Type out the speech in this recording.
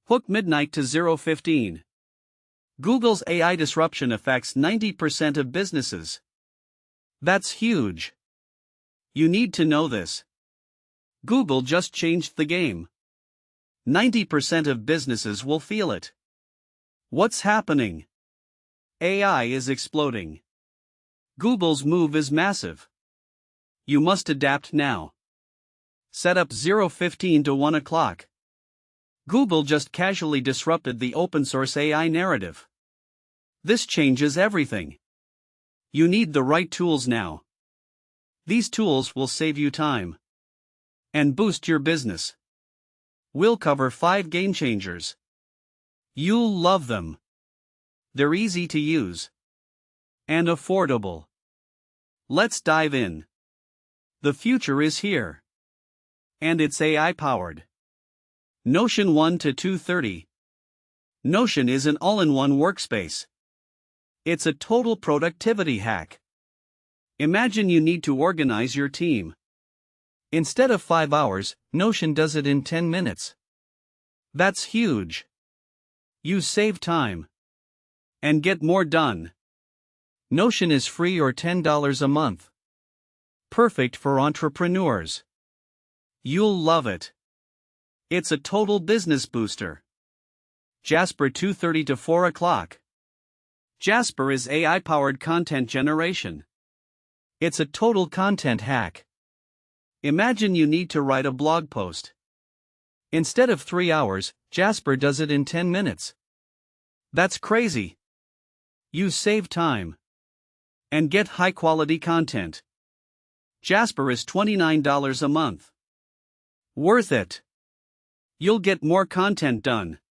Hook midnight to 0:15. Google's AI disruption affects 90% of businesses. That's huge. You need to know this. Google just changed the game. 90% of businesses will feel it. What's happening? AI is exploding. Google's move is massive. You must adapt now. Set up 0:15 to 1 o'clock. Google just casually disrupted the open-source AI narrative. This changes everything. You need the right tools now. These tools will save you time and boost your business. We'll cover 5 game changers. You'll love them. They're easy to use and affordable. Let's dive in. The future is here. And it's AI-powered. Notion 1 to 230. Notion is an all-in-one workspace. It's a total productivity hack. Imagine you need to organize your team. Instead of 5 hours, Notion does it in 10 minutes. That's huge. You save time and get more done. Notion is free or $10 a month. Perfect for entrepreneurs. You'll love it. It's a total business booster. Jasper 2:30 to 4 o'clock. Jasper is AI-powered content generation. It's a total content hack. Imagine you need to write a blog post. Instead of 3 hours, Jasper does it in 10 minutes. That's crazy. You save time and get high-quality content. Jasper is $29 a month. Worth it. You'll get more content done